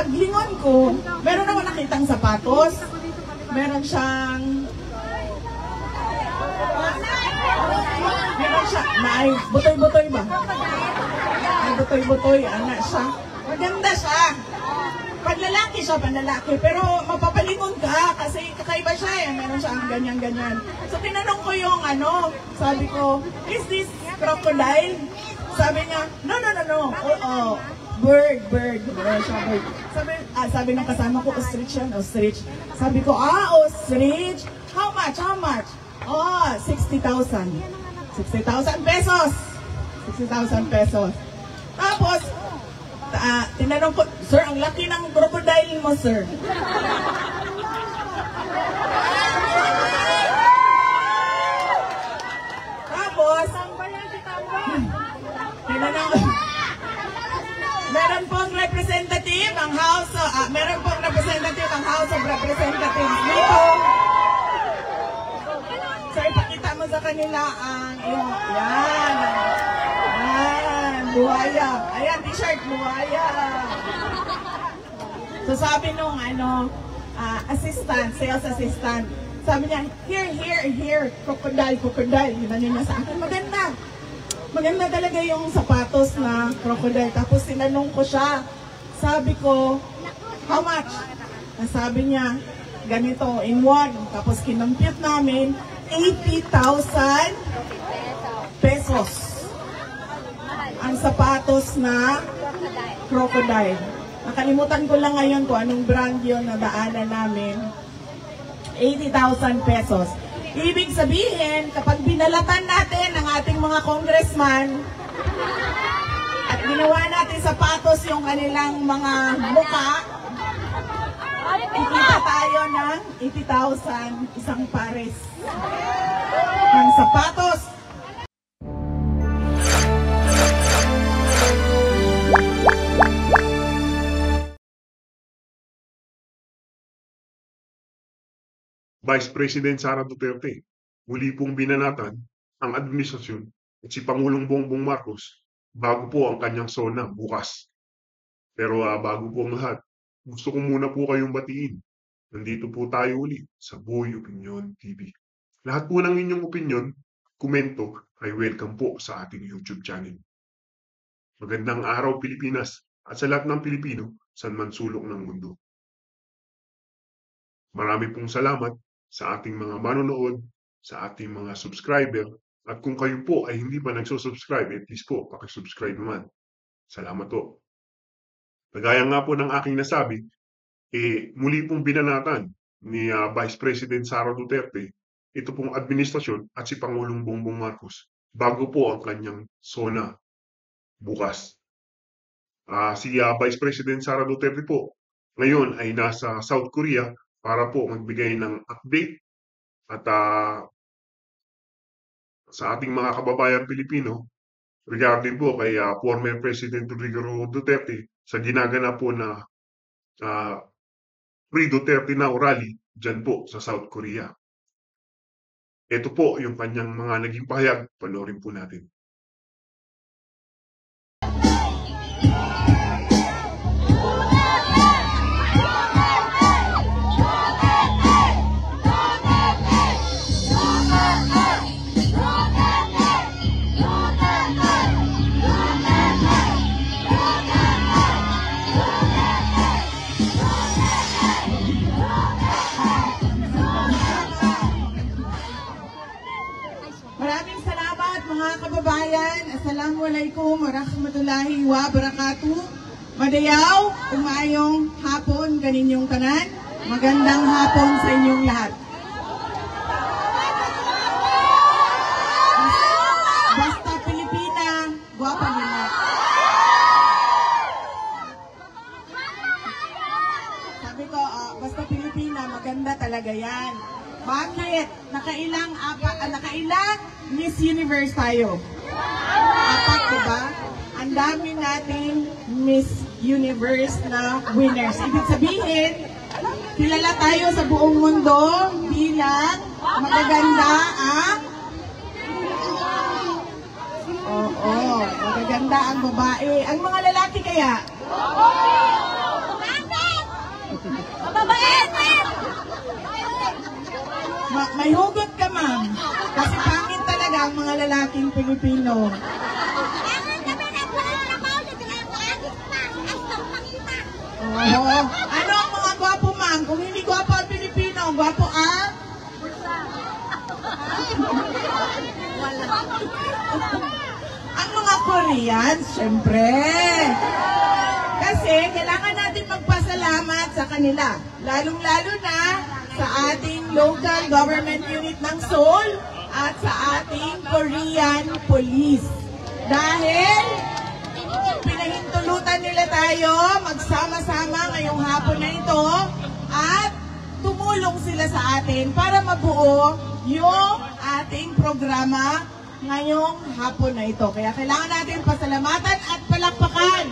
paglingon ko, meron naman nakitang sapatos. Meron siyang... Meron siya, butoy-butoy ba? Ay, butoy-butoy, anak siya. Maganda siya. Panlalaki siya, panlalaki. Pero mapapalingon ka kasi kakaiba siya eh. Meron siya ang ganyan-ganyan. So tinanong ko yung sabi ko, is this crocodile? Sabi niya, no. Oo. Bird. Meron siya bird. Sabi ng kasama ko, ostrich yan, ostrich. Sabi ko, ostrich. How much? 60,000. 60,000 pesos. 60,000 pesos. Tapos, tinanong ko, sir, ang laki ng crocodile mo, sir. Tapos, tinanong, meron pong representative ang House of Representatives dito. So, ipakita mo sa kanila ang yan, buhaya. Ayan, t-shirt, buhaya. So, sabi nung, sales assistant, sabi niya, here, crocodile. Hinanyo niya sa akin, maganda talaga yung sapatos na crocodile. Tapos, sinanong ko siya, sabi ko, how much? Sabi niya, ganito, in one. Tapos, kinompute namin, 80,000 pesos ang sapatos na crocodile. Nakalimutan ko lang ngayon kung anong brand yun na daanan namin. 80,000 pesos. Ibig sabihin, kapag binalatan natin ang ating mga congressman at ginawa natin sapatos yung kanilang mga muka, ikita tayo ng 80,000 isang pares ng sapatos. Vice President Sara Duterte, muli pong binanatan ang administrasyon at si Pangulong Bongbong Marcos bago po ang kanyang SONA bukas. Pero bago po ang lahat, gusto ko muna po kayong batiin. Nandito po tayo ulit sa Boy Opinion TV. Lahat po ng inyong opinion, komento ay welcome po sa ating YouTube channel. Magandang araw Pilipinas at sa lahat ng Pilipino saan man sulok ng mundo. Marami pong salamat sa ating mga manonood, sa ating mga subscriber, at kung kayo po ay hindi pa nagsusubscribe, please po, pakisubscribe naman. Salamat po. Kagaya nga po ng aking nasabi, muli pong binanatan ni Vice President Sara Duterte, ito pong administrasyon at si Pangulong Bongbong Marcos, bago po ang kanyang SONA bukas. Si Vice President Sara Duterte po, ngayon ay nasa South Korea, para po magbigay ng update at sa ating mga kababayan Pilipino regarding po kay former President Rodrigo Duterte sa ginaganap po na pre-Duterte Now rally dyan po sa South Korea. Ito po yung kanyang mga naging pahayag. Panoorin po natin. Assalamualaikum warahmatullahi wabarakatuh. Madayaw, umayong hapon kaninyong tanan. Magandang hapon sa inyong lahat. Basta Pilipina, guwapa nila. Sabi ko, basta Pilipina, maganda talaga yan. Bakit? Nakailang Miss Universe tayo. Apat, diba? Ang dami nating Miss Universe na winners. Ibig sabihin, kilala tayo sa buong mundo bilang magaganda ang... magaganda ang babae. Ang mga lalaki kaya? May hugot ka, ma'am. Kasi pangit talaga ang mga lalaking Pilipino. Oo. Ano ang mga gwapo, ma'am? Kung hindi gwapo ang Pilipino, gwapo ang? Ang mga Koreans, syempre. Kasi kailangan natin magpasalamat sa kanila. Lalong-lalo na sa ating local government unit ng Seoul at sa ating Korean police. Dahil pinahintulutan nila tayo magsama-sama ngayong hapon na ito at tumulong sila sa atin para mabuo yung ating programa ngayong hapon na ito. Kaya kailangan natin pasalamatan at palakpakan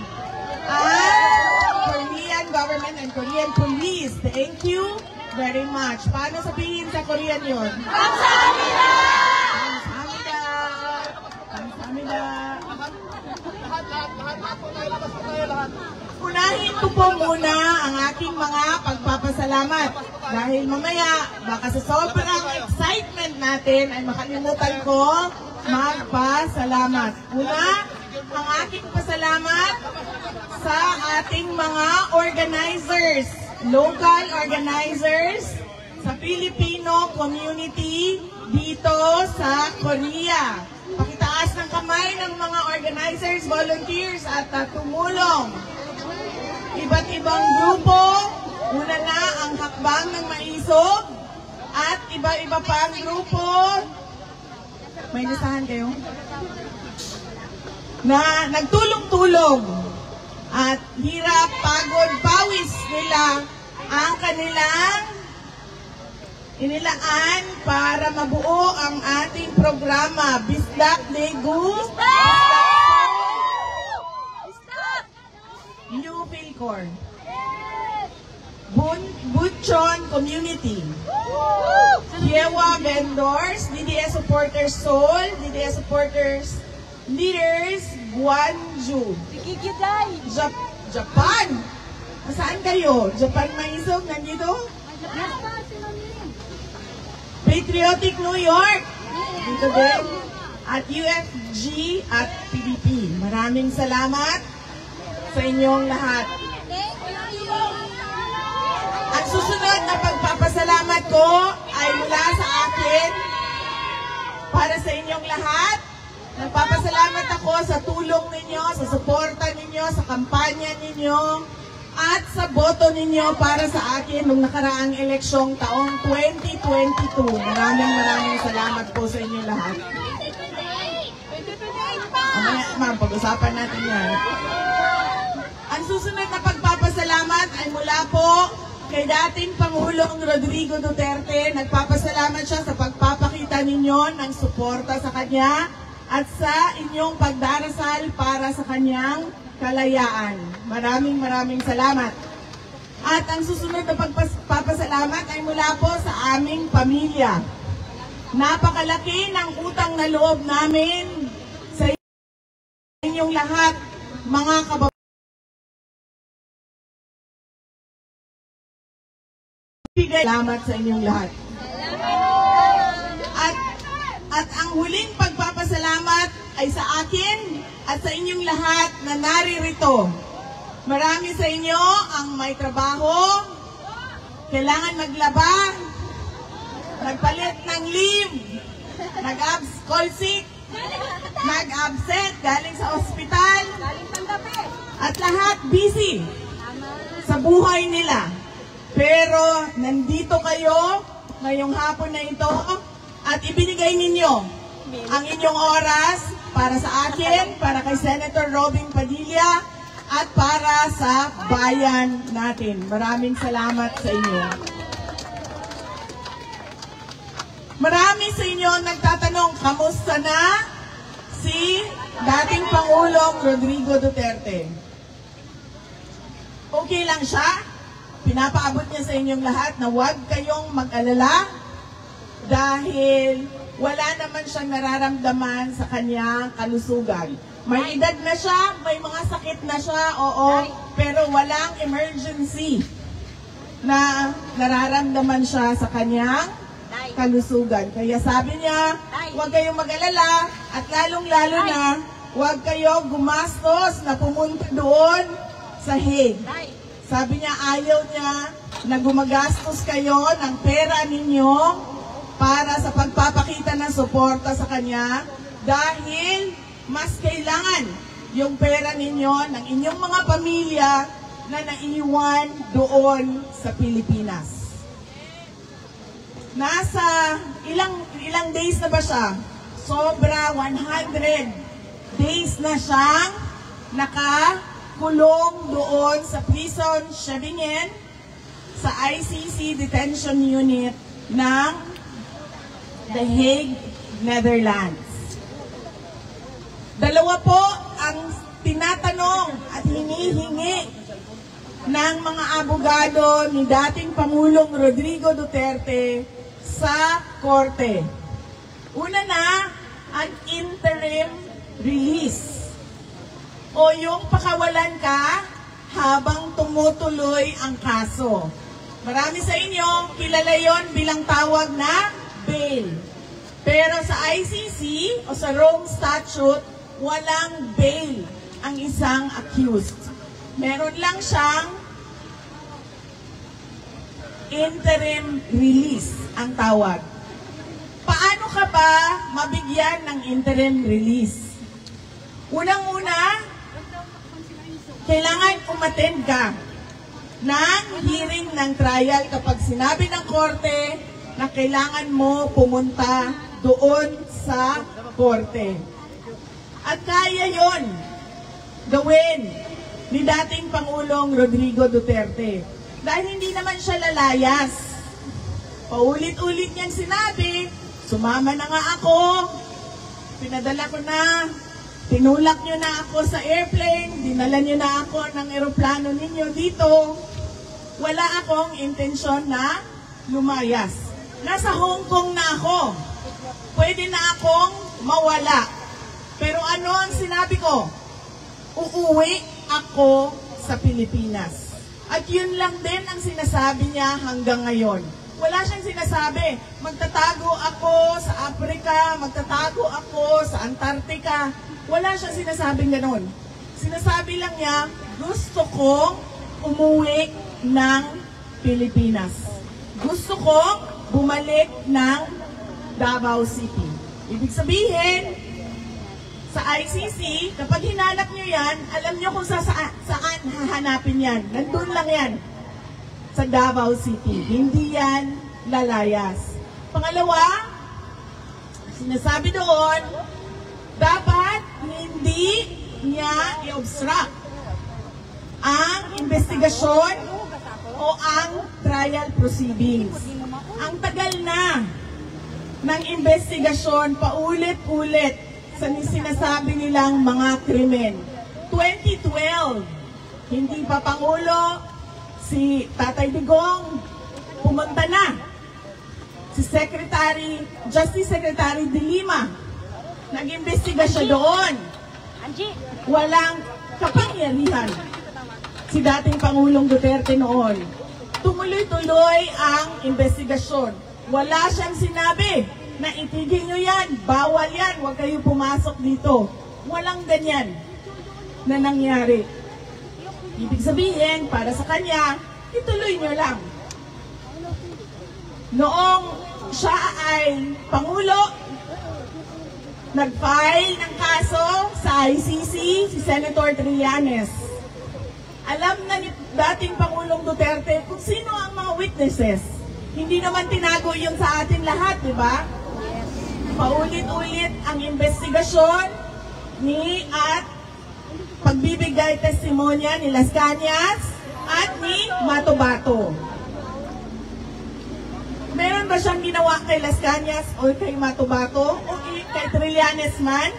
ang Korean government and Korean police. Thank you very much. Paano sabihin sa Korean yun? Kamsahamnida! Kamsahamnida! Kamsahamnida! Unahin ko po muna ang aking mga pagpapasalamat. Dahil mamaya, baka sa sobrang excitement natin ay makalimutan ko magpasalamat. Una, ang aking pasalamat sa ating mga organizers, local organizers sa Filipino community dito sa Korea. Pakitaas ng kamay ng mga organizers, volunteers at tumulong. Iba't ibang grupo, una na ang Hakbang ng Maisog at iba-iba pa ang grupo. May listahan kayo? Na nagtulong-tulong at hirap, pagod, pawis nila ang kanilang inilaan para mabuo ang ating programa. Bisdak Daegu, New Philcor, Butchon Community, Yewa Vendors, DDS Supporters Seoul, DDS Supporters Leaders Gwangju, Japan. Saan kayo? Japan Maisog, nandito? Patriotic New York, dito din. At UFG at PBP. Maraming salamat sa inyong lahat. Ang susunod na pagpapasalamat ko ay mula sa akin para sa inyong lahat. Nagpapasalamat ako sa tulong ninyo, sa suporta ninyo, sa kampanya ninyo, at sa boto ninyo para sa akin nung nakaraang eleksyong taong 2022. Maraming salamat po sa inyong lahat. Ma'am, pag-usapan natin yan. Ang susunod na pagpapasalamat ay mula po kay dating Pangulong Rodrigo Duterte. Nagpapasalamat siya sa pagpapakita ninyo ng suporta sa kanya at sa inyong pagdarasal para sa kanyang kalayaan. Maraming salamat. At ang susunod na pagpapasalamat ay mula po sa aming pamilya. Napakalaki ng utang na loob namin sa inyong lahat, mga kababayan. Salamat sa inyong lahat. At ang huling pagpapasalamat ay sa akin at sa inyong lahat na naririto. Marami sa inyo ang may trabaho, kailangan maglaba, nagpalit ng leave, nag-call sick, nag-absent galing sa ospital, at lahat busy sa buhay nila. Pero nandito kayo ngayong hapon na ito at ibinigay ninyo ang inyong oras para sa akin, para kay Senator Robin Padilla, at para sa bayan natin. Maraming salamat sa inyo. Marami sa inyo ang nagtatanong, kamusta na si dating Pangulong Rodrigo Duterte? Okay lang siya? Pinapaabot niya sa inyong lahat na huwag kayong mag-alala dahil wala naman siyang nararamdaman sa kanyang kalusugan. May edad na siya, may mga sakit na siya, oo, pero walang emergency na nararamdaman siya sa kanyang kalusugan. Kaya sabi niya, huwag kayong mag-alala at lalong-lalo na huwag kayo gumastos na pumunta doon sa Hague. Sabi niya, ayaw niya na gumagastos kayo ng pera ninyo para sa pagpapakita ng suporta sa kanya dahil mas kailangan yung pera ninyo ng inyong mga pamilya na naiwan doon sa Pilipinas. Nasa ilang days na ba siya? Sobra 100 days na siyang nakakulong doon sa prison Scheveningen sa ICC detention unit ng The Hague, Netherlands. Dalawa po ang tinatanong at hinihingi ng mga abogado ni dating Pangulong Rodrigo Duterte sa korte. Una na, ang interim release o yung pakawalan ka habang tumutuloy ang kaso. Marami sa inyo, kilala yon bilang tawag na bail. Pero sa ICC o sa Rome Statute, walang bail ang isang accused. Meron lang siyang interim release ang tawag. Paano ka ba mabigyan ng interim release? Unang-una, kailangan umattend ka ng hearing ng trial kapag sinabi ng korte na kailangan mo pumunta doon sa korte. At kaya yon gawin ni dating Pangulong Rodrigo Duterte. Dahil hindi naman siya lalayas. Paulit-ulit niyang sinabi, sumama na nga ako, pinadala ko na, tinulak niyo na ako sa airplane, dinala niyo na ako ng eroplano ninyo dito. Wala akong intensyon na lumayas. Nasa Hong Kong na ako. Pwede na akong mawala. Pero ano ang sinabi ko? Uuwi ako sa Pilipinas. At yun lang din ang sinasabi niya hanggang ngayon. Wala siyang sinasabi, magtatago ako sa Africa, magtatago ako sa Antarctica. Wala siyang sinasabing ganon. Sinasabi lang niya, gusto kong umuwi ng Pilipinas. Gusto kong bumalik ng Davao City. Ibig sabihin, sa ICC, kapag hinanap nyo yan, alam nyo kung saan hahanapin yan. Nandun lang yan. Sa Davao City. Hindi yan lalayas. Pangalawa, sinasabi doon, dapat hindi niya i-obstruct ang investigasyon o ang trial proceedings. Ang tagal na ng investigasyon, paulit-ulit sa sinasabi nilang mga krimen. 2012, hindi pa Pangulo, si Tatay Digong, pumunta na. Si Justice Secretary De Lima, nag-imbestiga siya doon. Walang kapangyarihan si dating Pangulong Duterte noon. Tumuloy-tuloy ang investigasyon. Wala siyang sinabi na itigil nyo yan, bawal yan, huwag kayong pumasok dito. Walang ganyan na nangyari. Ibig sabihin, para sa kanya, ituloy nyo lang. Noong siya ay Pangulo, nag-file ng kaso sa ICC si Senator Trillanes. Alam na ni dating Pangulong Duterte kung sino ang mga witnesses. Hindi naman tinago yun sa atin lahat, di ba? Paulit-ulit ang investigasyon at pagbibigay testimonya ni Las Cañas at ni Matobato. Meron ba siyang ginawa kay Las Cañas o kay Matobato o kay Trillanes man?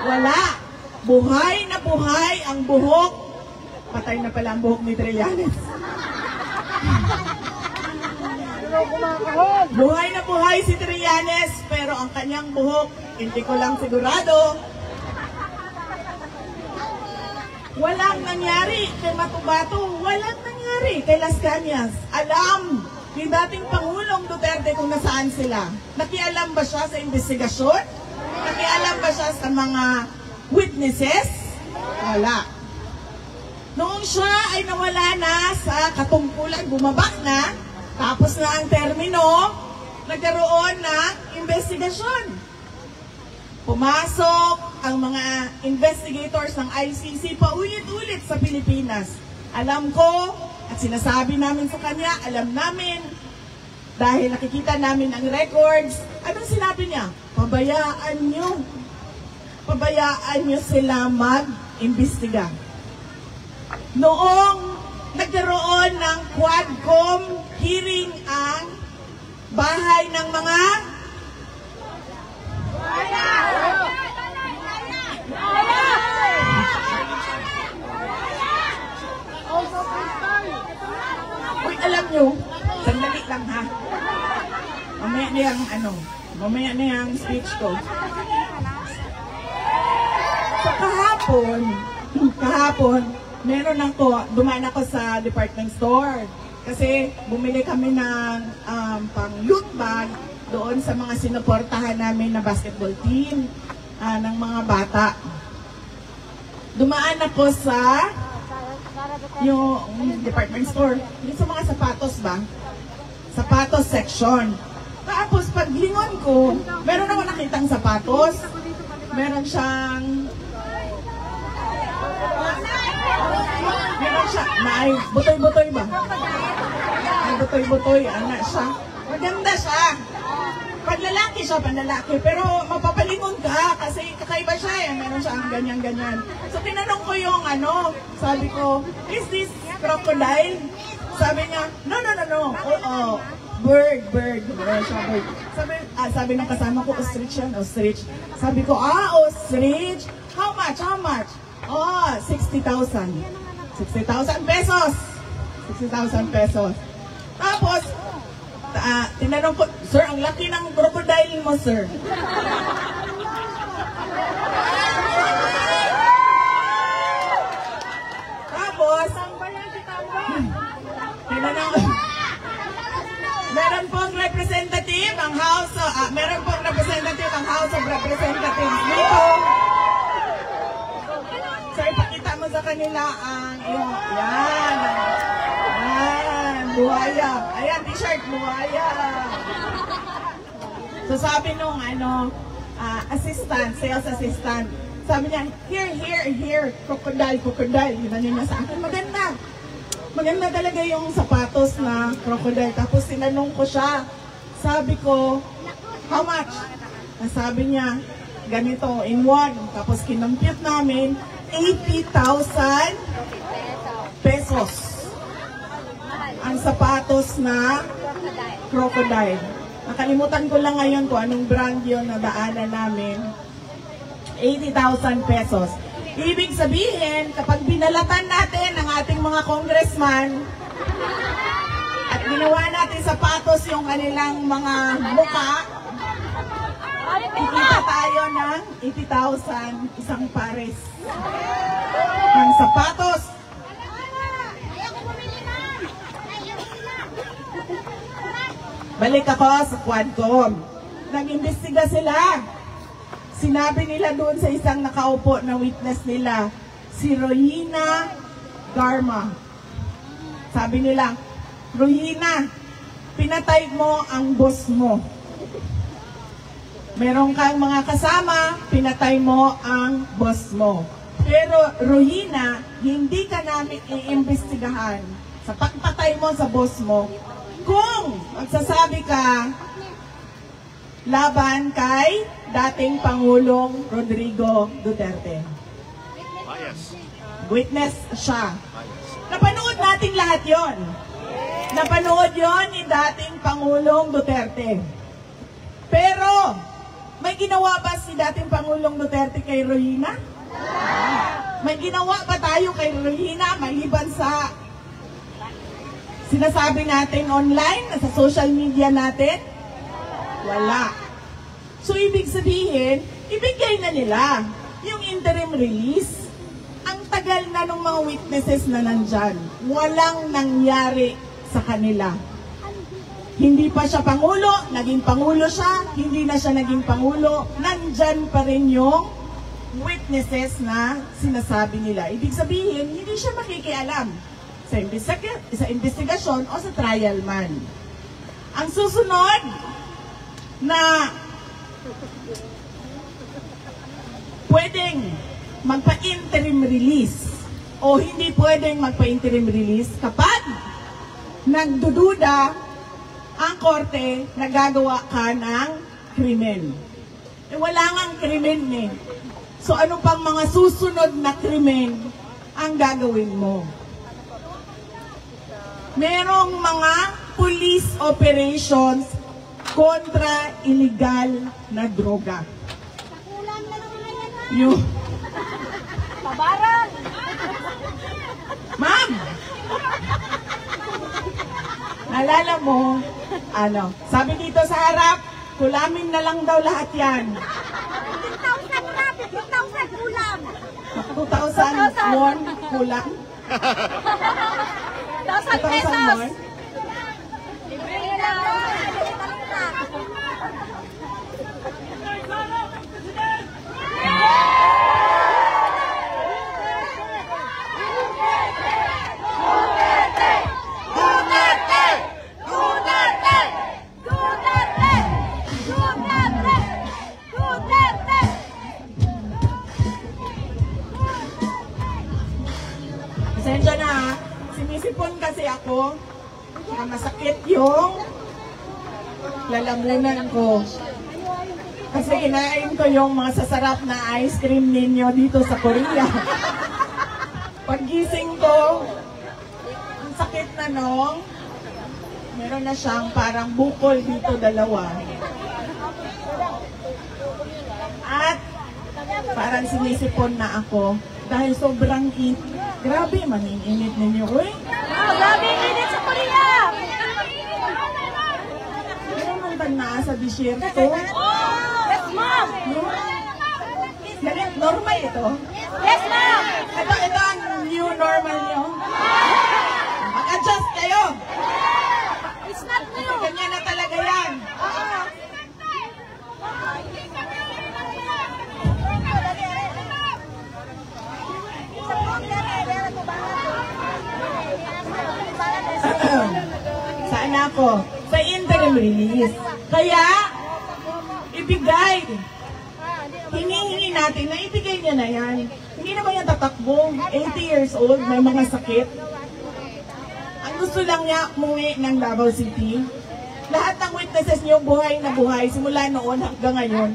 Wala. Buhay na buhay ang buhok. Patay na pala ang buhok ni Trillanes. Buhay na buhay si Trillanes, pero ang kanyang buhok, hindi ko lang sigurado. Walang nangyari kay Matobato, walang nangyari kay Las Cañas. Alam Yung dating Pangulong Duterte kung nasaan sila. Nakialam ba siya sa investigasyon? Nakialam ba siya sa mga witnesses? Wala. Noong siya ay nawala na sa katungkulan, bumaba na, tapos na ang termino, nagkaroon ng investigasyon. Pumasok ang mga investigators ng ICC paulit-ulit sa Pilipinas. Alam ko, at sinasabi namin sa kanya, alam namin, dahil nakikita namin ang records, anong sinabi niya? Pabayaan nyo sila mag-imbestiga. Noong nagkaroon ng Quadcom hearing ang bahay ng mga Uy, alam nyo, sandali lang ha. Mamaya na yung speech ko. So kahapon, dumaan ako sa department store. Kasi bumili kami ng pang youth bag doon sa mga sinuportahan namin na basketball team ng mga bata. Dumaan ako sa yung department store, yung sa mga sapatos ba? Sapatos section. Tapos paglingon ko, meron ako nakitang sapatos. Meron siyang butoy-butoy ba? Ay, butoy-butoy, anak siya. Maganda siya. Panlalaki siya, panlalaki. Pero mapapalingon ka kasi kakaiba siya eh. Meron siyang ganyan-ganyan. So tinanong ko yung sabi ko, is this crocodile? Sabi niya, no. Oo. Bird. Meron siya bird. Sabi ng kasama ko, ostrich yan, ostrich. Sabi ko, ostrich? How much? 60,000. 60,000 pesos. 60,000 pesos. Tapos, tinanong ko, sir, ang laki ng crocodile mo, sir. Tapos, tinanong ko, meron pong representative ang House of Representatives dito. Sir, ipakita mo sa kanila ang yan, buhaya. Ayan, t-shirt, buhaya. So sabi nung sales assistant, sabi niya, here, crocodile. Yun niya sa akin, maganda talaga yung sapatos na crocodile. Tapos tinanong ko siya, sabi ko, how much? Sabi niya, ganito, in one. Tapos kinompute namin, 80,000 pesos ang sapatos na crocodile. Nakalimutan ko lang ngayon kung anong brand yun na daanan namin. 80,000 pesos. Ibig sabihin, kapag binalatan natin ang ating mga congressman at ginawa natin sapatos yung kanilang mga muka, kikita tayo ng 80,000 isang pares ng sapatos. Balik ako sa Quadcom. Nag-imbestiga sila. Sinabi nila doon sa isang nakaupo na witness nila, si Rohina Garma. Sabi nila, Rohina, pinatay mo ang boss mo. Meron kang mga kasama, pinatay mo ang boss mo. Pero Rohina, hindi ka namin iimbestigahan sa pagpatay mo sa boss mo kung magsasabi ka laban kay dating Pangulong Rodrigo Duterte. Witness siya. Napanood natin lahat yon. Napanood yon ni dating Pangulong Duterte. Pero, may ginawa ba si dating Pangulong Duterte kay Rohina? May ginawa ba tayo kay Rohina maliban sa sinasabi natin online, sa social media natin? Wala. So, ibig sabihin, ibigay na nila yung interim release. Ang tagal na ng mga witnesses na nandyan. Walang nangyari sa kanila. Hindi pa siya Pangulo, naging Pangulo siya, hindi na siya naging Pangulo, nandyan pa rin yung witnesses na sinasabi nila. Ibig sabihin, hindi siya makikialam sa investigasyon o sa trial man. Ang susunod na pwedeng magpa-interim release o hindi pwedeng magpa-interim release kapag nagdududa ang korte na gagawa ka ng krimen. Wala ngang krimen eh. So ano pang mga susunod na krimen ang gagawin mo? Merong mga police operations kontra illegal na droga. Yung Pabarang! Ma'am! Naalala mo, sabi dito sa harap, kulamin na lang daw lahat yan. 15,000 na! 15,000 kulang! 2,000 won kulang? 1,000 pesos! won? Libre na! Pasensya na ha. Sinisipon kasi ako. Saka masakit yung lalamunan ko. Kasi kinain ko yung mga sasarap na ice cream ninyo dito sa Korea. Paggising ko, ang sakit na nung, meron na siyang parang bukol dito dalawa. At parang sinisipon na ako dahil sobrang init. Grabe, maninginit ninyo. Uy! Grabe init sa Korea! Meron mong tanda sa disyerto. Yes, ma'am! Normal ito? Yes, ma'am! Ito ang new normal nyo? Mag-adjust kayo! It's not new! Ganyan na talaga yan. Saan ako? Sa interim release. Kaya, ibigay. Hinihingi natin na ibigay niya na yan. Hindi naman yan tatakbo. 80 years old, may mga sakit. Ang gusto lang niya, umuwi ng Davao City. Lahat ng witnesses niyo, buhay na buhay, simula noon hanggang ngayon.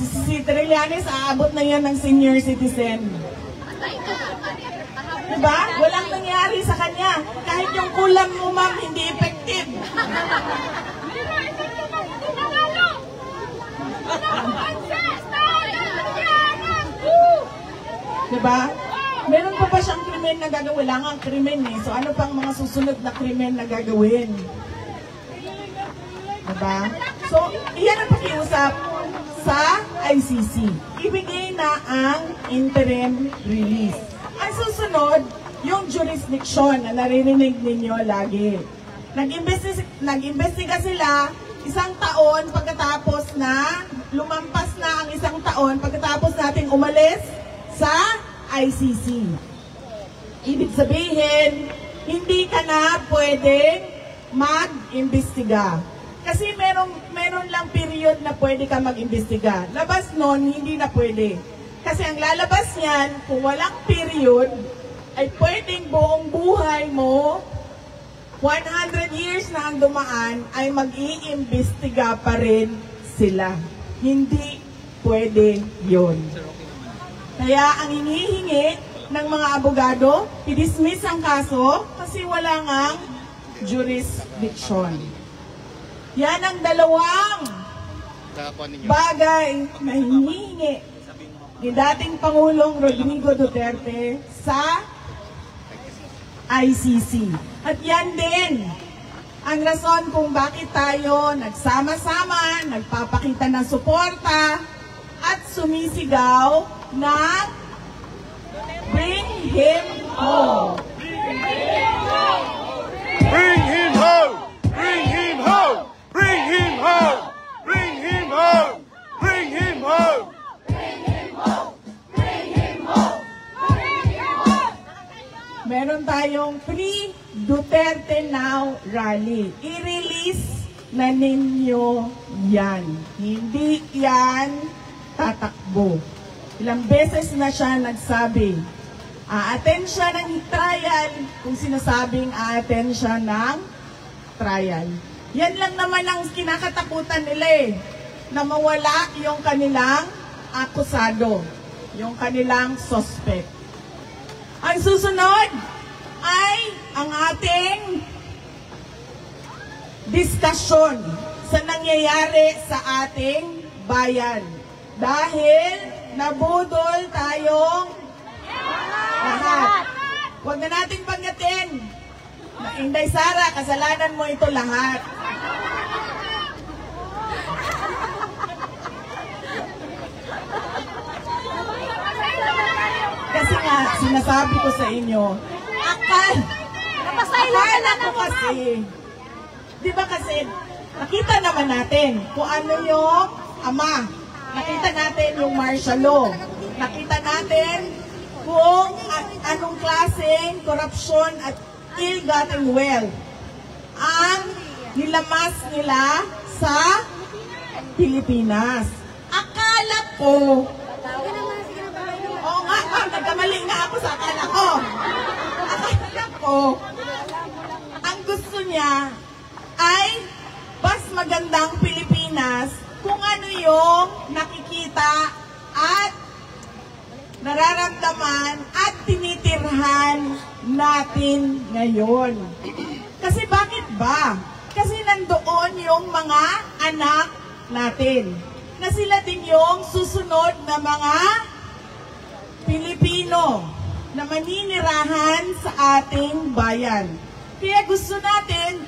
Si Trillanes, aabot na yan ng senior citizen. Diba? Walang nangyari sa kanya. Kahit yung kulam mo, ma'am, hindi effective. Diba? Meron pa ba siyang krimen na gagawin? Wala nga ang krimen eh. So ano pang mga susunod na krimen na gagawin? Diba? So, iyan ang pakiusap sa ICC. Ibigay na ang interim release. Ang susunod, yung jurisdiction na naririnig ninyo lagi. Nag-imbestiga sila 1 taon pagkatapos na, lumampas na ang 1 taon pagkatapos nating umalis sa ICC. Ibig sabihin, hindi ka na pwedeng mag-imbestiga. Kasi meron lang period na pwede ka mag-imbestiga. Labas nun, hindi na pwede. Kasi ang lalabas niyan, kung walang period, ay pwedeng buong buhay mo, 100 years na ang dumaan, ay mag-iimbestiga pa rin sila. Hindi pwede yun. Kaya ang hinihingi ng mga abogado, i-dismiss ang kaso kasi wala ngang jurisdiction. Yan ang dalawang bagay na hinihingi ni dating Pangulong Rodrigo Duterte sa ICC. At yan din ang rason kung bakit tayo nagsama-sama, nagpapakita ng suporta at sumisigaw na bring him home. Bring him home! meron tayong Free Duterte Now rally. I-release na ninyo yan. Hindi yan tatakbo. Ilang beses na siya nagsabi, a-attend siya ng trial kung sinasabing a-attend siya ng trial. Yan lang naman ang kinakatakutan nila eh, na mawala yung kanilang akusado, yung kanilang suspect. Ang susunod ay ang ating diskusyon sa nangyayari sa ating bayan. Dahil nabudol tayong lahat. Huwag na natin banggatin. Inday Sara, kasalanan mo ito lahat. Kasi nga, sinasabi ko sa inyo, akala ko kasi, di ba kasi, nakita naman natin kung ano yung ama. Nakita natin yung martial law. Nakita natin kung anong klaseng korupsyon at ill-gotten wealth ang nilamas nila sa Pilipinas. Akala ko, oo nga, nagkamali nga ako sa akala ko. Akala ko, ang gusto niya ay mas magandang Pilipinas kung ano yung nakikita at nararamdaman at tinitirhan natin ngayon. Kasi bakit ba? Kasi nandoon yung mga anak natin, na sila din yung susunod na mga Pilipino na maninirahan sa ating bayan. Kaya gusto natin,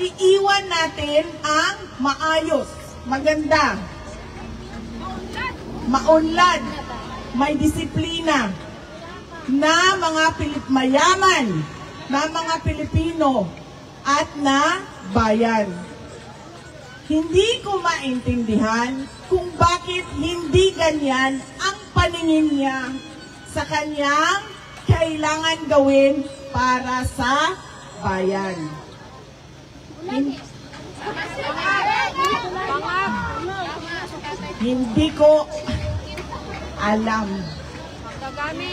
iiwan natin ang maayos, maganda, maunlad, may disiplina na mga mayaman na mga Pilipino at na bayan. Hindi ko maintindihan kung bakit hindi ganyan ang paningin niya sa kanyang kailangan gawin para sa bayan. Hindi ko alam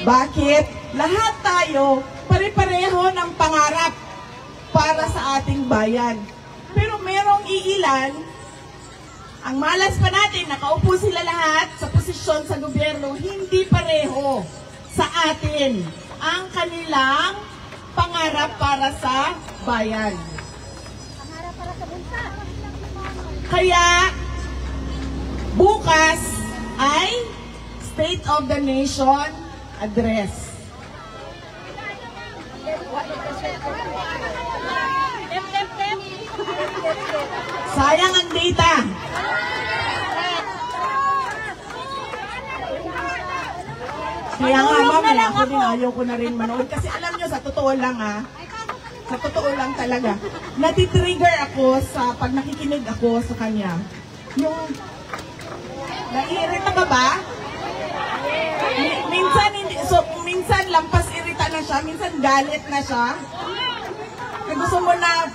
bakit lahat tayo pare-pareho ng pangarap para sa ating bayan. Pero merong iilan, ang malas pa natin, nakaupo sila lahat sa posisyon sa gobyerno, hindi pareho sa atin ang kanilang pangarap para sa bayan. Kaya, bukas ay State of the Nation Address. Sayang ang data. Kaya nga, ma'am, ako din ayaw ko na rin manood. Kasi alam nyo, sa totoo lang sa totoo lang talaga, natitrigger ako sa pag nakikinig ako sa kanya. Yung, naiirita ka ba? Minsan lampas irita na siya, minsan galit na siya. Kaya gusto mo na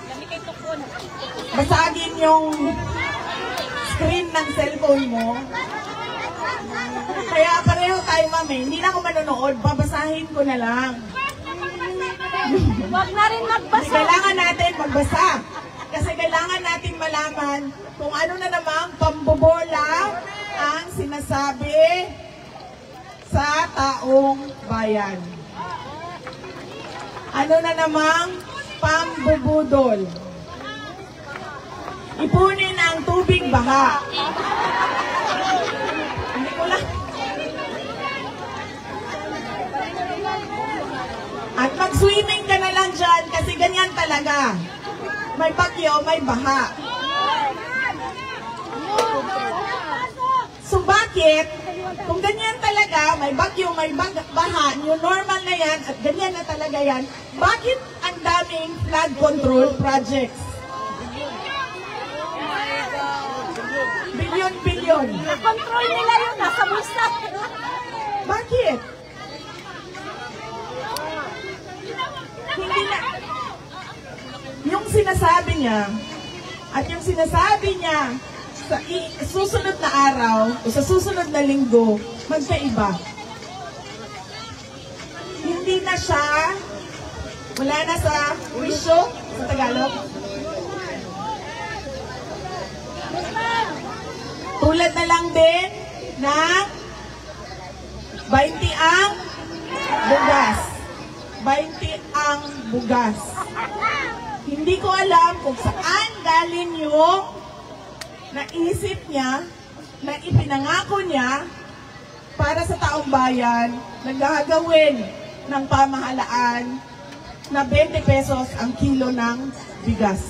basagin yung screen ng cellphone mo. Kaya pareho tayo, ma'am, hindi na ako manonood, babasahin ko na lang. Huwag na rin magbasa. Kailangan natin magbasa. Kasi kailangan natin malaman kung ano na namang pambobola ang sinasabi sa taong bayan. Ano na namang pambubudol. Ipunin ang tubig baha. Hindi ko lang. At mag-swimming ka na lang dyan kasi ganyan talaga. May bagyo, may baha. So bakit? Kung ganyan talaga, may bagyo, may baha, new normal na yan, at ganyan na talaga yan, bakit ang daming flood control projects? Bilyon-bilyon. Control nila yun, nasa bulsa. Bakit? niya at yung sinasabi niya sa susunod na araw o sa susunod na linggo, magkaiba. Hindi na siya, wala na sa wisyo sa Tagalog. Tulad na lang din ng 20 ang bugas. 20 ang bugas. Hindi ko alam kung saan galing yung naisip niya, na ipinangako niya para sa taong bayan na gagawin ng pamahalaan na 20 pesos ang kilo ng bigas.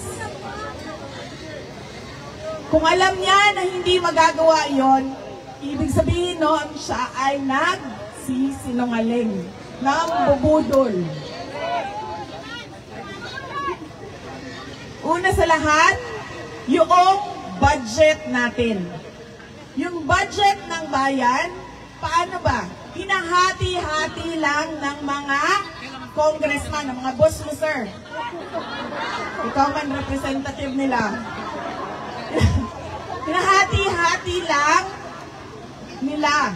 Kung alam niya na hindi magagawa yon, ibig sabihin noon siya ay nagsisinungaling, nambubudol. Una sa lahat, yung budget natin. Yung budget ng bayan, paano ba? Hinahati-hati lang ng mga congressman, ng mga boss mo, sir. Ikaw man representative nila. Hinahati-hati lang nila.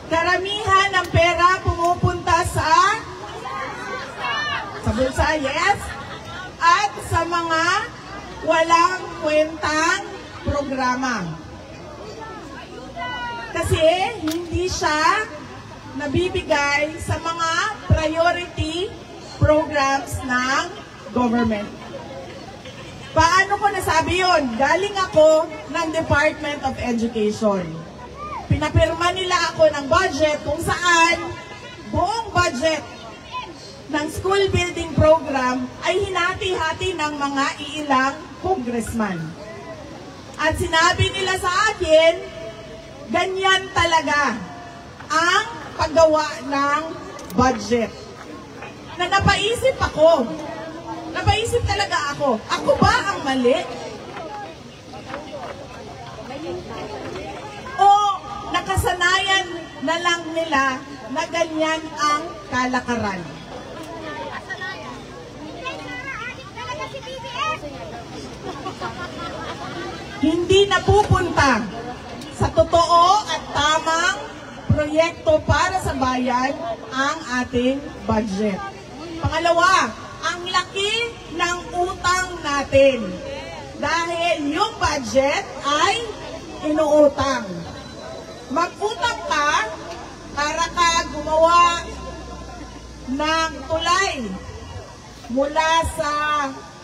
Karamihan ng pera pumupunta sa bulsa, yes, at sa mga walang kwentang programa. Kasi hindi siya nabibigay sa mga priority programs ng government. Paano ko nasabi yun? Galing ako ng Department of Education. Pinapirma nila ako ng budget kung saan buong budget ng school building program ay hinati-hati ng mga iilang congressman. At sinabi nila sa akin, ganyan talaga ang paggawa ng budget. Na napaisip ako. Napaisip talaga ako. Ako ba ang mali? O nakasanayan na lang nila na ganyan ang kalakaran? Hindi napupunta sa totoo at tamang proyekto para sa bayan ang ating budget. Pangalawa, ang laki ng utang natin. Dahil yung budget ay inuutang. Mag-utang ka para ka gumawa ng tulay mula sa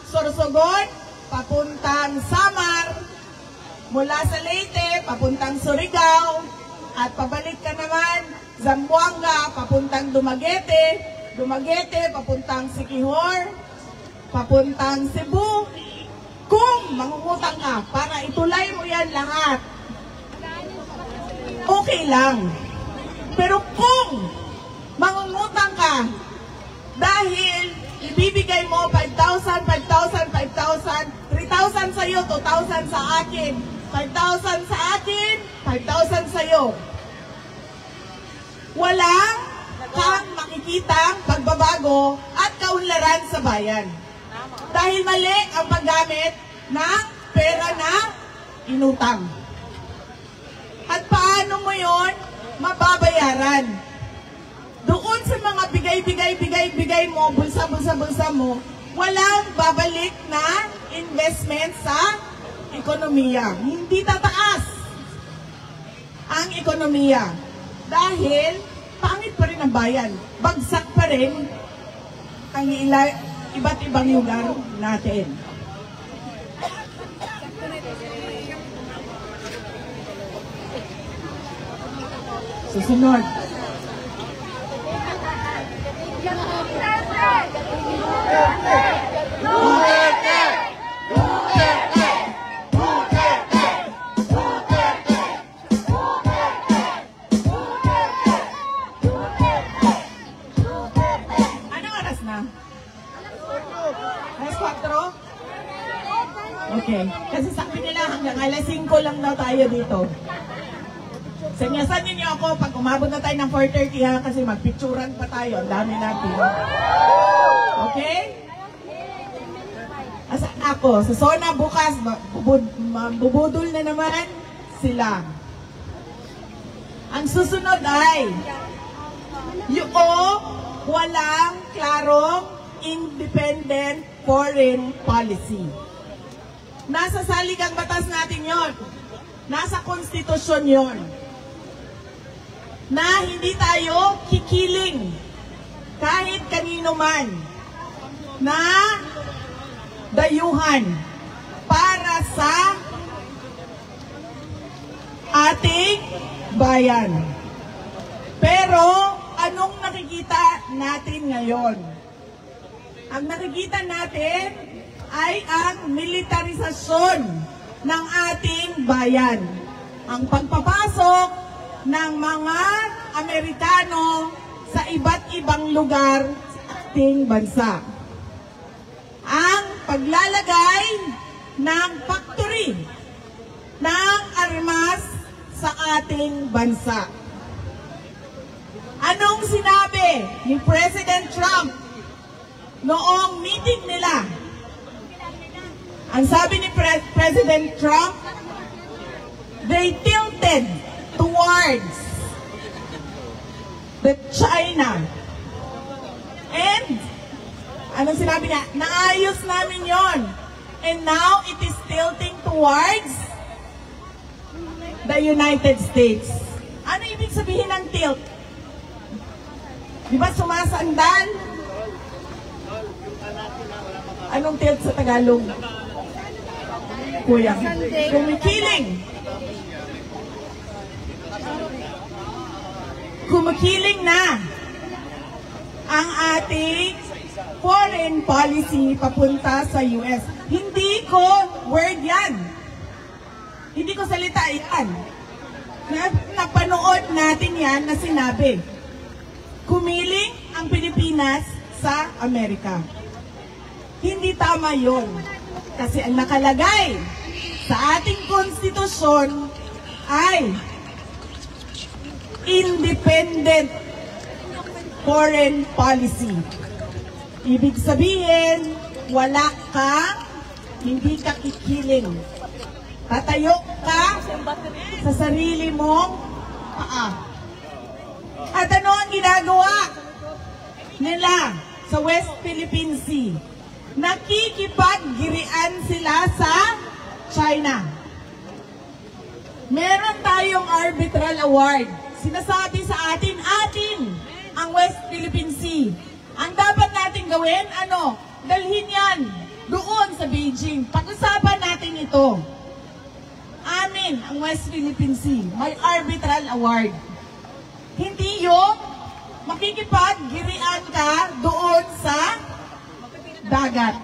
Sorsogon papuntang Samar, mula sa Leyte papuntang Surigao, at pabalik ka naman Zamboanga papuntang Dumaguete, Dumaguete papuntang Siquijor, papuntang Cebu. Kung mangungutang ka para itulay mo yan lahat, okay lang. Pero kung mangungutang ka dahil ibibigay mo 5,000, 5,000, 5,000, 3,000 sa'yo, 2,000 sa akin, 5,000 sa akin, 5,000 sa'yo, walang kang makikitang pagbabago at kaunlaran sa bayan. Dahil mali ang paggamit ng pera na inutang. At paano mo yon mababayaran? Doon sa mga bigay mo, bulsa mo, walang babalik na investment sa ekonomiya. Hindi tataas ang ekonomiya. Dahil pangit pa rin ang bayan. Bagsak pa rin ang iba't ibang lugar natin. Susunod. Anong oras na? Alas 4? Okay. Kasi sabi nila hanggang alas 5 lang daw tayo dito. Sanyasan ninyo ako pag umabot na tayo ng 4:30 ha, kasi magpicturan pa tayo. Ang dami natin. Okay? Asan ako? Sa SONA bukas, bubudol na naman sila. Ang susunod ay yung walang klarong independent foreign policy. Nasa saligang batas natin yon. Nasa konstitusyon yon. Na hindi tayo kikiling kahit kanino man na dayuhan para sa ating bayan. Pero anong nakikita natin ngayon? Ang nakikita natin ay ang militarisasyon ng ating bayan. Ang pagpapasok ng mga Amerikano sa iba't ibang lugar sa ating bansa. Ang paglalagay ng factory ng armas sa ating bansa. Anong sinabi ni President Trump noong meeting nila? Ang sabi ni President Trump, they tilted towards the China. And, anong sinabi niya? Naayos namin yon. And now, it is tilting towards the United States. Ano ibig sabihin ng tilt? Di ba sumasandal? Anong tilt sa Tagalog? Kuya. Kumikiling. Kumikiling na ang ating foreign policy papunta sa US. Hindi ko word yan. Hindi ko salita yan. Napanood natin yan na sinabi. Kumiling ang Pilipinas sa Amerika. Hindi tama yon. Kasi ang nakalagay sa ating konstitusyon ay independent foreign policy. Ibig sabihin, wala ka, hindi ka kikiling. Tatayo ka sa sarili mong paa. At ano ang ginagawa nila sa West Philippine Sea? Nakikipaggirian sila sa China. Meron tayong arbitral award. Sinasabi sa atin ang West Philippine Sea. Ang dapat natin gawin, dalhin yan doon sa Beijing. Pag-usapan natin ito. Amin ang West Philippine Sea. May arbitral award. Hindi yung makikipaggirian ka doon sa dagat.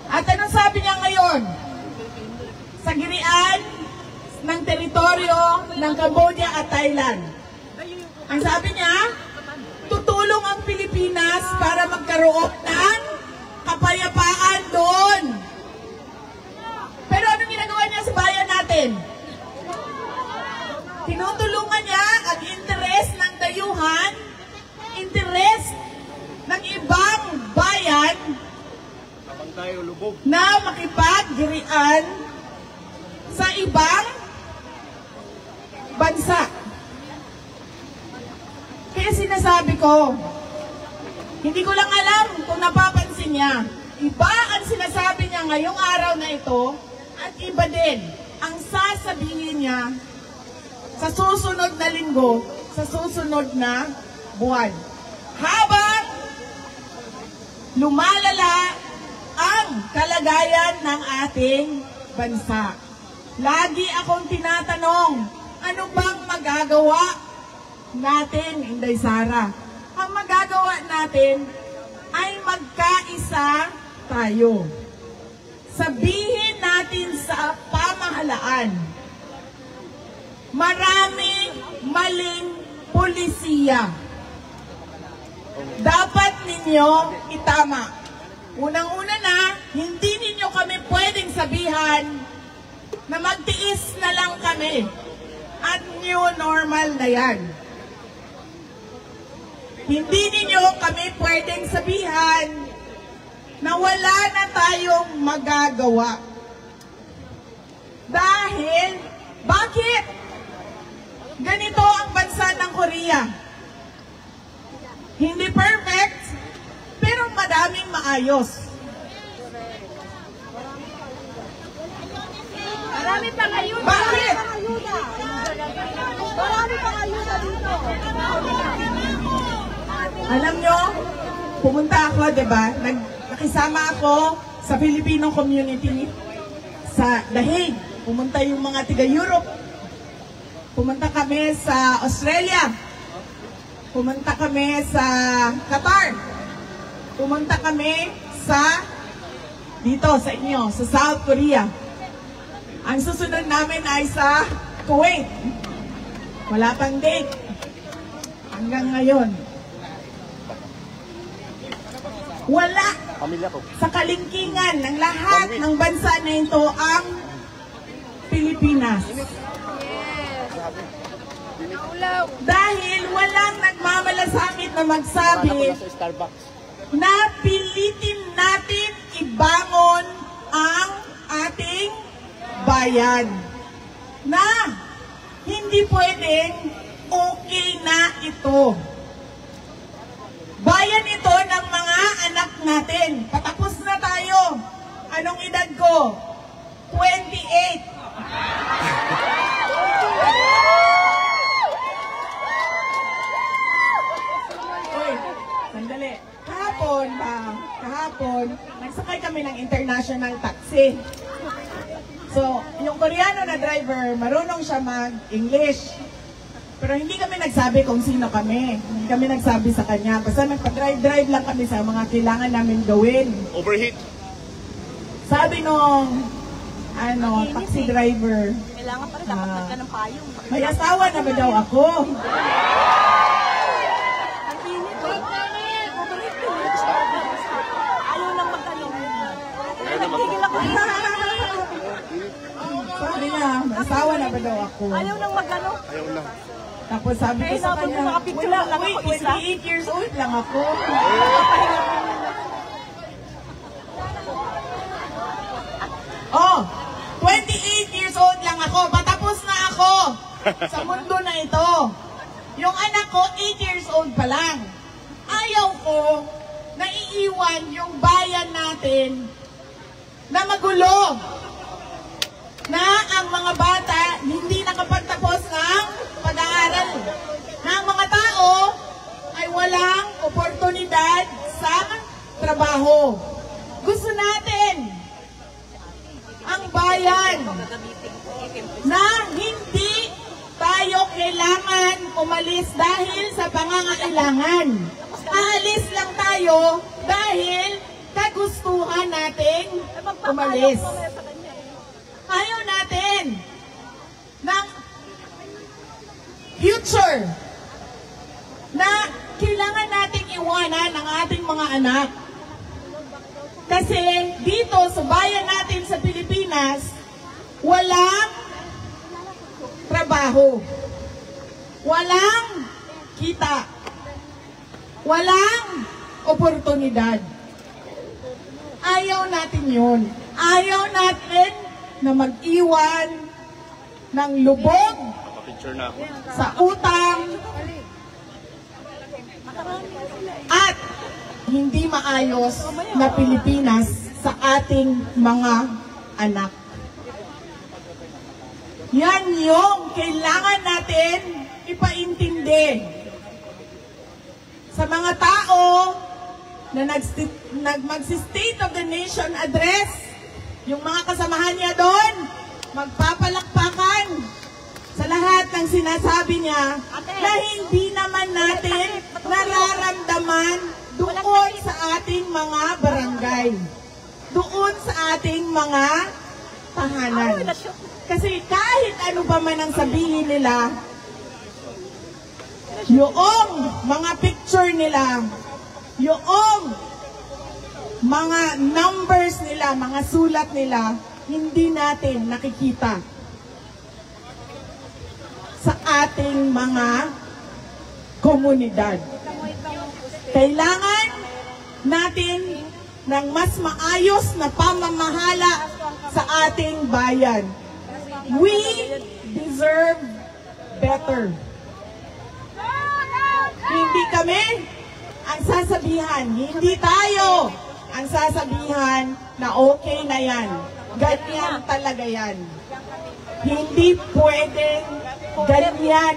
At anong sabi niya ngayon? Sa girian ng teritoryo ng Cambodia at Thailand. Ang sabi niya, tutulong ang Pilipinas para magkaroon ng kapayapaan doon. Pero anong ginagawa niya sa bayan natin? Tinutulungan niya ang interes ng dayuhan, interes ng ibang bayan na makipaggirian sa ibang bansa. Kaya sinasabi ko, hindi ko lang alam kung napapansin niya. Iba ang sinasabi niya ngayong araw na ito at iba din ang sasabihin niya sa susunod na linggo, sa susunod na buwan. Habang lumalala ang kalagayan ng ating bansa. Lagi akong tinatanong, ano bang magagawa natin, Inday Sara? Ang magagawa natin ay magkaisa tayo. Sabihin natin sa pamahalaan, maraming maling pulisiya. Dapat ninyo itama. Unang-una na, hindi ninyo kami pwedeng sabihan na magtiis na lang kami at new normal na yan. Hindi ninyo kami pwedeng sabihan na wala na tayong magagawa. Dahil, bakit? Ganito ang bansa ng Korea. Hindi perfect, pero madaming maayos. Marami pang ayuda. Bakit? Marami pang ayuda dito. Alam nyo, pumunta ako, diba? Nakisama ako sa Filipino community sa The Hague. Pumunta yung mga tiga-Europe. Pumunta kami sa Australia. Pumunta kami sa Qatar. Pumunta kami sa dito sa inyo, sa South Korea. Ang susunod namin ay sa Kuwait. Wala pang date. Hanggang ngayon. Wala sa kalingkingan ng lahat ng bansa na ito ang Pilipinas. Dahil walang nagmamalasakit na magsabi na pilitin natin ibangon ang ating bayan. Na hindi pwedeng okay na ito. Bayan ito ng mga anak natin. Patapos na tayo. Anong edad ko? 28. Uy, sandali. Kahapon, nagsakay kami ng international taxi. So, yung Koreano na driver, marunong siya mag-English. Pero hindi kami nagsabi kung sino kami. Hindi kami nagsabi sa kanya. Basta nagpa-drive lang kami sa mga kailangan namin gawin. Overheat. Sabi nung taxi driver, Kailangan pa rin dapat ka ng payong. may asawa na ba daw ako? Ang init. Ayaw nang magtanong. Nagtigil ako. Sabi niya, may asawa na ba daw ako? Ayaw nang magano. Ayaw lang. Tapos sabi ko sa kanya, Nakapicture wala, lang wait, ako isa. 28 years old lang ako. Oh, 28 years old lang ako. Patapos na ako sa mundo na ito. Yung anak ko, 8 years old pa lang. Ayaw ko na iiwan yung bayan natin na magulo. Na ang mga bata hindi nakapagtapos ng pag-aaral. Na ang mga tao ay walang oportunidad sa trabaho. Gusto natin ang bayan na hindi tayo kailangan umalis dahil sa pangangailangan. Aalis lang tayo dahil kagustuhan nating umalis. Ayaw natin ng future na kailangan nating iwanan ang ating mga anak. Kasi dito sa bayan natin sa Pilipinas, walang trabaho, walang kita, walang oportunidad. Ayaw natin yun. Ayaw natin na mag-iwan ng lubog Picture na ako. sa utang at hindi maayos na Pilipinas sa ating mga anak. Yan yung kailangan natin ipaintindi sa mga tao na mag-State of the Nation address. Yung mga kasamahan niya doon, magpapalakpakan sa lahat ng sinasabi niya na hindi naman natin nararamdaman doon sa ating mga barangay, doon sa ating mga tahanan. Kasi kahit ano pa man ang sabihin nila, yung mga picture nila, yung mga numbers nila, mga sulat nila, hindi natin nakikita sa ating mga komunidad. Kailangan natin ng mas maayos na pamamahala sa ating bayan. We deserve better. Hindi kami ang sasabihan, hindi tayo ang sasabihan na okay na yan. Ganyan talaga yan. Hindi pwedeng ganyan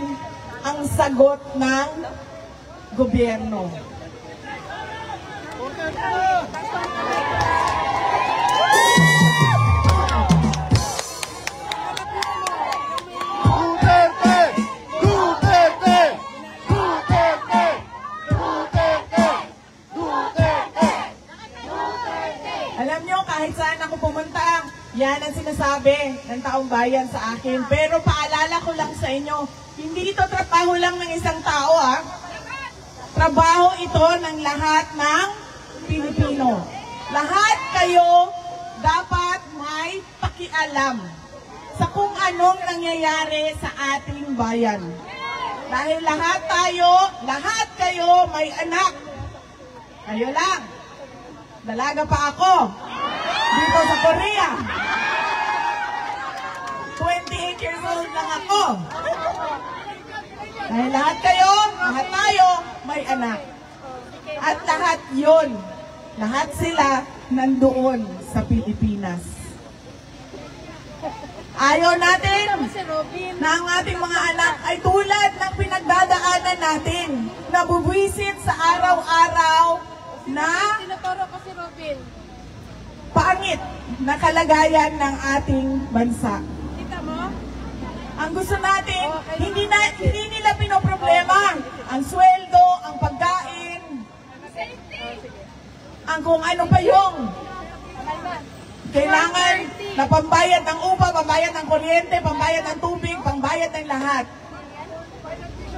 ang sagot ng gobyerno. Duterte! Duterte! Duterte! Duterte! Duterte! Alam nyo, kahit saan ako pumunta, yan ang sinasabi ng taong bayan sa akin. Pero paalala ko lang sa inyo, hindi ito trabaho lang ng isang tao, ha? Trabaho ito ng lahat ng Pilipino. Lahat kayo dapat may pakialam sa kung anong nangyayari sa ating bayan. Dahil lahat kayo may anak. Kayo lang. Dalaga pa ako. Dito sa Korea. 28 years old lang ako. Dahil lahat tayo may anak. At lahat sila nandoon sa Pilipinas. Ayaw natin na ang ating mga anak ay tulad ng pinagdadaanan natin, nabubwisit sa araw-araw na Tinuturo ko si Robin. pangit na kalagayan ng ating bansa. Kita mo? Ang gusto natin, hindi nila pinoproblema ang sweldo, ang pagkain, ang kung ano pa yung kailangan na pambayad ng upa, pambayad ng kuryente, pambayad ng tubig, pambayad ng lahat.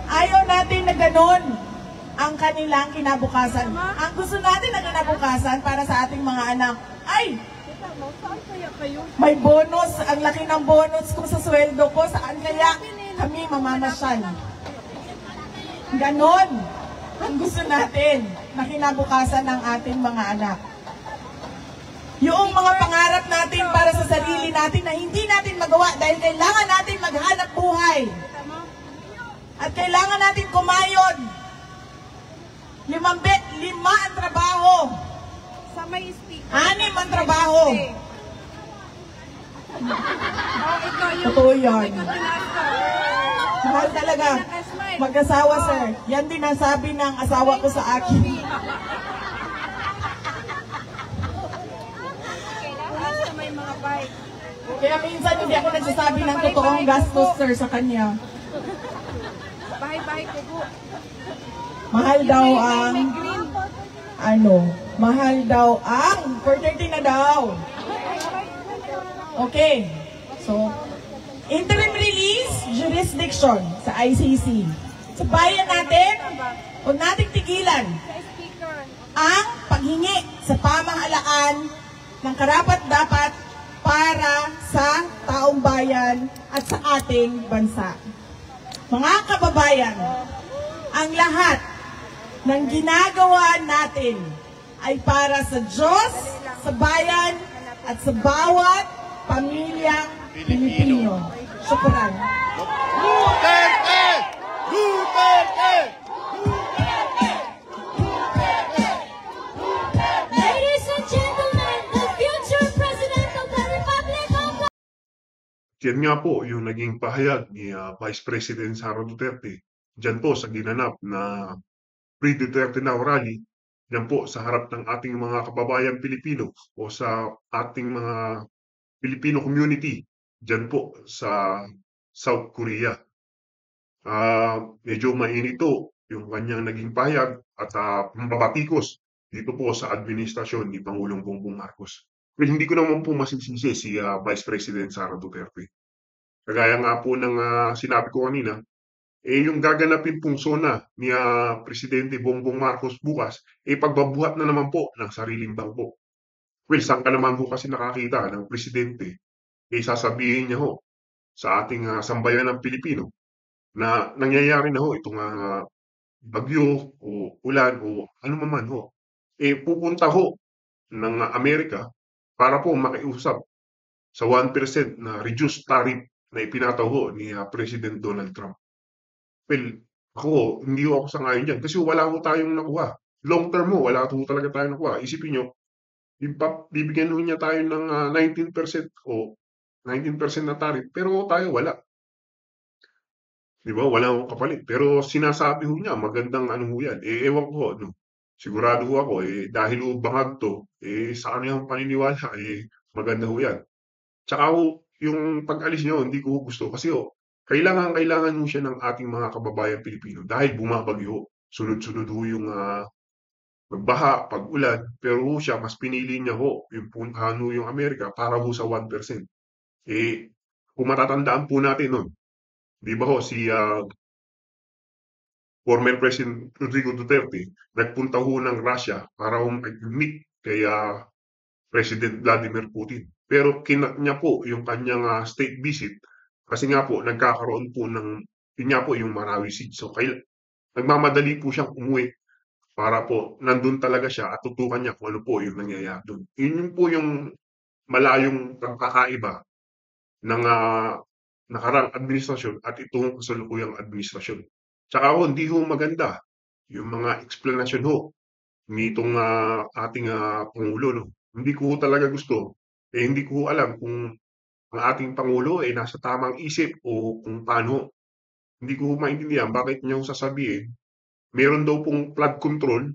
Ayaw natin na ganon ang kanilang kinabukasan. Ang gusto natin na kinabukasan para sa ating mga anak ay Kita mo? Saan kaya kayo? may bonus, ang laki ng bonus ko sa sweldo ko, saan kaya kami mamamasyal. Ganon ang gusto natin na kinabukasan ng ating mga anak. Yung mga pangarap natin para sa sarili natin na hindi natin magawa dahil kailangan natin maghanap buhay. At kailangan natin kumayod. 5 ang trabaho. Sa may speaker. 6 ang trabaho. Ikaw yung... Totoo yan. Ikaw tinasta. Mahal talaga. Mag-asawa, sir. Yan din ang sabi ng asawa ko sa akin. Sa may mga bike. Kaya minsan hindi ako nagsasabi ng totoong gastos, sir, sa kanya. Bahay-bahay ko po. Mahal daw ang, May green. mahal daw ang, 4:30 na daw. Okay. So, interim release, jurisdiction sa ICC. Sa bayan natin, huwag nating tigilan Sa speaker. ang paghingi sa pamahalaan ng karapat-dapat para sa taong bayan at sa ating bansa. Mga kababayan, ang lahat ng ginagawa natin ay para sa Diyos, sa bayan, at sa bawat pamilyang Pilipino. Syukran. Duterte! Duterte! Ladies and gentlemen, the future President of the Republic of Yan nga po yung naging pahayag ni Vice President Sara Duterte. Diyan po sa ginanap na Pre-Duterte Now Rally, yan po sa harap ng ating mga kababayan Pilipino o sa ating mga Filipino community diyan po sa South Korea. Medyo mainito yung kanyang naging pahayag at mababatikos dito po sa administrasyon ni Pangulong Bongbong Marcos. Well, hindi ko naman po masisisi si Vice President Sara Duterte. Kagaya nga po ng sinabi ko kanina, yung gaganapin pong sona ni Presidente Bongbong Marcos bukas, pagbabuhat na naman po ng sariling bangko. Well, saan ka naman po kasi nakakita ng Presidente, sasabihin niya ho sa ating sambayan ng Pilipino na nangyayari na ho itong bagyo o ulan o ano man ho. Pupunta ho ng Amerika para po makiusap sa 1% na reduced tariff na ipinataw ho ni President Donald Trump. Well, ako, hindi ho ako sangayon dyan kasi wala ho tayong nakuha. Long term ho, wala ho talaga tayong nakuha. Isipin nyo, bibigyan ho niya tayo ng 19% o 19% na tariff, pero tayo wala. Di ba? Wala akong kapalit. Pero sinasabi ho niya, magandang ano ho yan. Ewan ko, no? Sigurado ho ako, dahil ho bangag to, sa kanyang paniniwala, maganda ho yan. Tsaka ho, yung pag-alis niyo, hindi ko ho gusto. Kasi ho, kailangan ho siya ng ating mga kababayan Pilipino dahil bumabagyo. Sunod-sunod ho yung magbaha, pag-ulan. Pero ho siya, mas pinili niya ho yung puntahan ho yung Amerika para ho sa 1%. Kung matatandaan po natin nun, di ba ho, si former President Rodrigo Duterte, nagpunta ho ng Russia para ho mag-meet kay President Vladimir Putin. Pero kinat niya po yung kanyang state visit kasi nga po nagkakaroon po ng yun nga po yung Marawi Siege. So nagmamadali po siyang umuwi para po nandun talaga siya at tutukan niya kung ano po yung nangyayari doon. Yun po yung malayong pagkakaiba ng nakarang administrasyon at itong kasalukuyang administrasyon. Tsaka ho, hindi ho maganda yung mga explanation ho nitong ating Pangulo. No? Hindi ko ho talaga gusto. Hindi ko ho alam kung ang ating Pangulo ay nasa tamang isip o kung paano. Hindi ko ho maintindihan bakit niya ho sasabihin meron daw pong flood control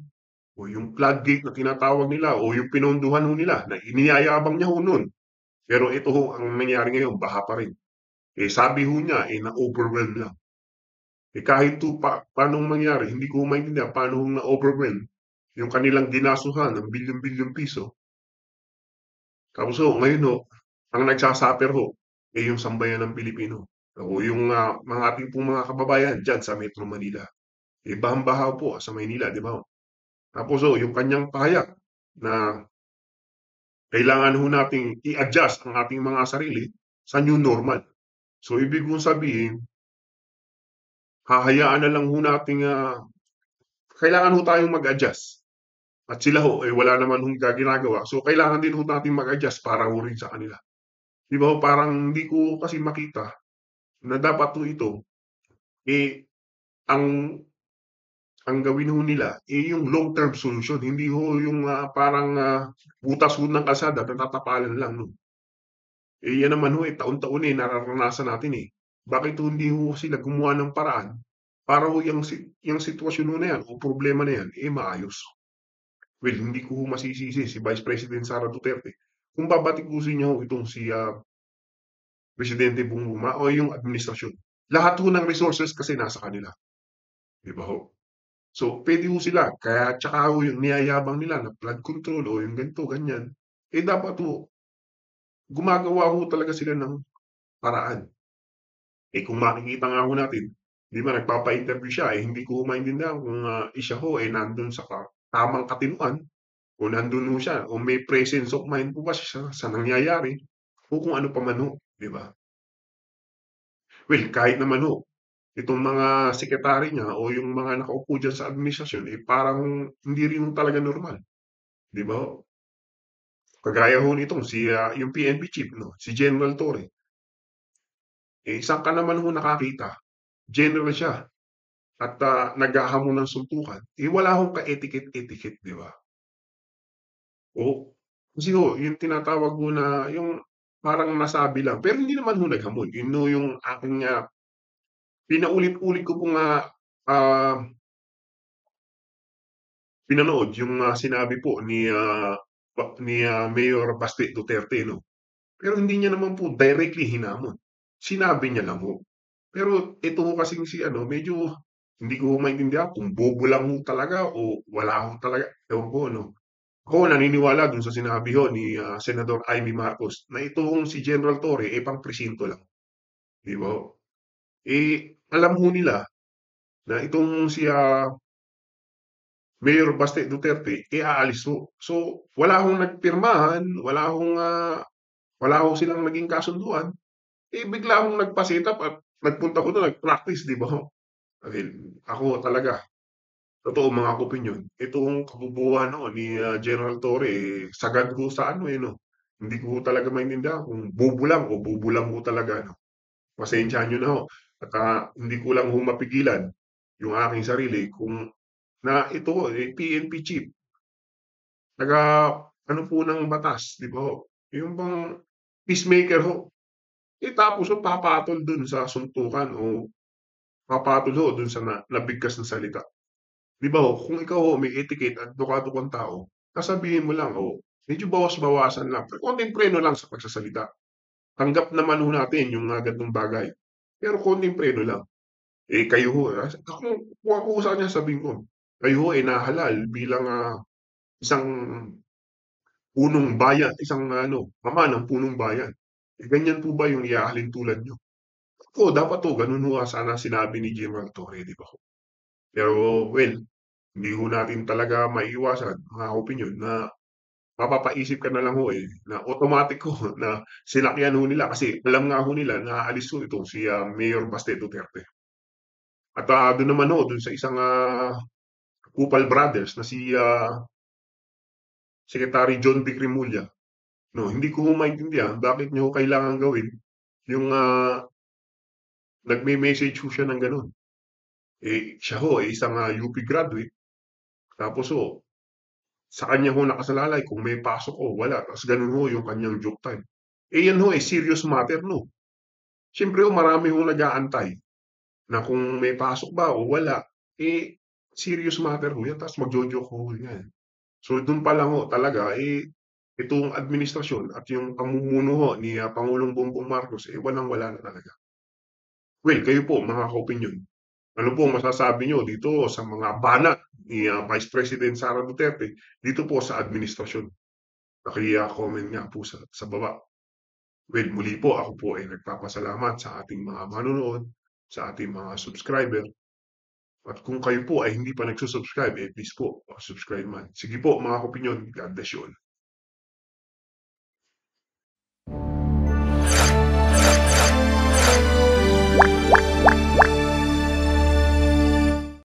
o yung floodgate na tinatawag nila o yung pinondohan ho nila na iniyayabang niya ho nun. Pero ito ho ang nangyari ngayon, baha pa rin. Sabi ho niya, na-overwhelm lang. Kahit to paano mangyari, hindi ko maintindihan paano na-overwhelm yung kanilang ginasuhan ng bilyon-bilyon piso. Tapos ho, ngayon ho, ang nagsasuffer ho, yung sambayan ng Pilipino. O yung mga ating pong mga kababayan dyan sa Metro Manila. Bahang-baha po sa Maynila, di ba? Tapos ho, yung kanyang pahayag na kailangan ho nating i-adjust ang ating mga sarili sa new normal. So, ibig kong sabihin, hahayaan na lang ho nating kailangan ho tayong mag-adjust. At sila ho, wala naman hong ginagawa. So, kailangan din ho natin mag-adjust para ho rin sa kanila. Di ba ho, parang hindi ko kasi makita na dapat ho ito, ang gawin ho nila, yung long-term solution. Hindi ho yung parang butas ho ng kalsada, natatapalan lang. No? Yan naman ho, taon-taon nararanasan natin Bakit ho hindi ho sila gumawa ng paraan para ho yung sitwasyon ho na yan o problema na yan, maayos. Well, hindi ko masisisi si Vice President Sara Duterte. Kung babatikusin niya ho itong si Presidente Bongbong o yung administrasyon. Lahat ho ng resources kasi nasa kanila. Di ba ho? So, pwede ho sila. Kaya tsaka ho yung niyayabang nila na flood control o yung ganito, ganyan. Dapat ho, gumagawa ho talaga sila ng paraan. Kung makikita nga ho natin, di ba nagpapa-interview siya, hindi ko maintindihan kung siya ho nandun sa tamang katinuan o nandun ho siya o may presence of mind po ba siya sa nangyayari o kung ano pa man ho, di ba? Well, kahit naman ho, itong mga sekretary niya o yung mga nakaupo dyan sa administrasyon, parang hindi rin talaga normal. Di ba? Kagaya ho nitong yung PNP chief, no? Si General Torre. Saan ka naman ho nakakita? General siya. At naghahamon ng suntukan. Wala hong ka-etiquette, di ba? Kasi ho, yung tinatawag ho na, yung parang nasabi lang. Pero hindi naman ho naghamon. Yun ho yung aking pinaulit-ulit ko po nga pinanood yung sinabi po ni Mayor Baste Duterte, no? Pero hindi niya naman po directly hinamon. Sinabi niya lang ho. Pero ito ho kasing medyo hindi ko maintindihan kung bobo lang ho talaga o wala ho talaga. Ewan ko, no? Ako naniniwala dun sa sinabi ho ni Senador Amy Marcos na itong si General Torre pang presinto lang. Di ba? Alam ho nila na itong si Mayor Baste Duterte, aalis ho. So, wala hong nagpirmahan, wala hong silang naging kasunduan. Bigla akong nagpa-set up at nagpunta ko doon, nag-practice, di ba? Ako talaga, totoo mga opinyon, itong kabubuhan ni General Torre, sagad ho sa ano, 'no. Hindi ko talaga maintindihan kung bobo lang o bobo lang ho talaga, 'no. Pasensyahan niyo na ho at, hindi ko lang ho mapigilan yung aking sarili kung na ito ho, PNP chief, taga-ano po ng batas, 'di ba ho? Yung bang peacemaker ho, tapos ho papatol dun sa suntukan o papatol ho dun sa nabigkas na salita. 'Di ba ho, kung ikaw ho may etiquette at edukado kang tao, sasabihin mo lang, medyo bawas-bawasan lang, konting preno lang sa pagsasalita. Tanggap naman ho natin yung mga ganitong bagay, pero konting preno lang. Kayo ho, kung ako ho sa kanya sabihin ko, kayo ho ay nahalal bilang, isang punong bayan, isang ano, ama ng punong bayan. Ganyan po ba yung ihahalin tulad niyo? Dapat ho ganun ho sana sinabi ni General Torre, 'di ba ho? Pero well, hindi ho natin talaga maiiwasan mga opinyon na mapapaisip ka na lang ho, na automatic ho na sinakyan ho nila kasi alam nga ho nila na aalis ho itong si, Mayor Baste Duterte. At, dun naman ho, dun sa isang, Kupal Brothers na si, Secretary John Vic Remulla, 'no, hindi ko ho maintindihan bakit niyo kailangan gawin yung, nagme-message ho siya ng gano'n. Siya ho ay isang, UP graduate tapos ho, sa kanya ho nakasalalay kung may pasok o wala ta's gano'n ho yung kanyang joke time. Yan ho, serious matter 'no. Siyempre ho marami hong nag-aantay na kung may pasok ba o wala, serious matter ho yan ta's magjo-joke ho yan. So dun pa lang ho talaga, itong administrasyon at yung pamumuno ho ni, Pangulong Bongbong Marcos, walang-wala na talaga. Well, kayo po mga ka-opinyon, ano po ang masasabi niyo dito sa mga banat ni, Vice President Sara Duterte dito po sa administrasyon? Paki-comment nga po sa baba. Well, muli po ako po ay nagpapasalamat sa ating mga manonood, sa ating mga subscriber. At kung kayo po ay hindi pa nagsusubscribe, please po, subscribe man. Sige po mga ka-opinyon, God bless you all.